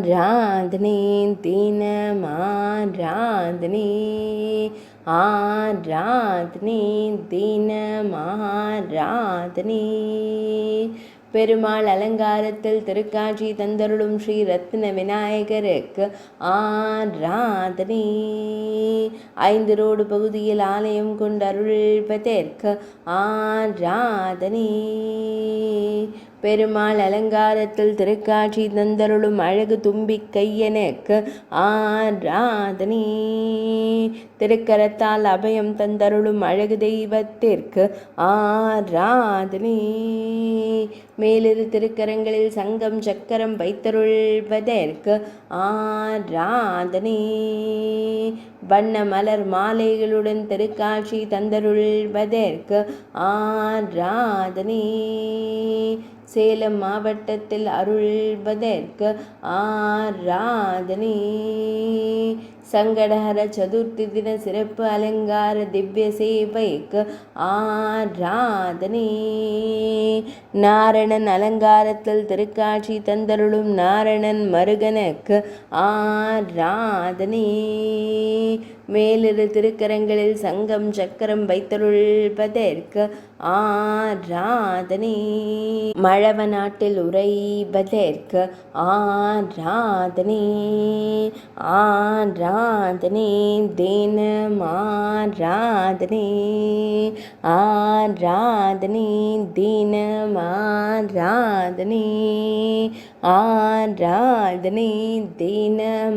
ஆராதனை தினமாராதனை ஆராதனை தினமாராதனை பெருமாள் அலங்காரத்தில் திருக்காட்சி தந்தருளும் ஸ்ரீ ரத்ன விநாயகருக்கு ஆராதனை. 5 ரோடு பகுதியில் ஆலயம் கொண்டு அருள்வதற்கு ஆராதனை. பெருமாள் அலங்காரத்தில் திருக்காட்சி தந்தருளும் அழகு தும்பிக்கையனுக்கு ஆராதனை. திருக்கரத்தால் அபயம் தந்தருளும் அழகு தெய்வத்திற்கு ஆராதனை. மேலிரு திருக்கரங்களில் சங்கம் சக்கரம் வைத்தருள்வதற்கு ஆராதனை. வண்ண மலர் மாலைகளுடன் திருக்காட்சி தந்தருள்வதற்கு ஆராதனை. சேலம் மாவட்டத்தில் அருள்வதற்கு ஆராதனை. சங்கடஹர சதுர்த்தி தின சிறப்பு அலங்கார திவ்ய சேவைக்கு ஆராதனை. நாரணன் அலங்காரத்தில் திருக்காட்சி தந்தருளும் நாரணன் மருகனுக்கு ஆராதனை. மேலிரு திருக்கரங்களில் சங்கம் சக்கரம் வைத்தருள்வதற்கு ஆராதனை. மழவ நாட்டில் உறைவதற்கு ஆராதனை. ஆராதனை தினமாராதனை. ஆராதனை தினமாராதனை. ஆராதனை தினமாராதனை.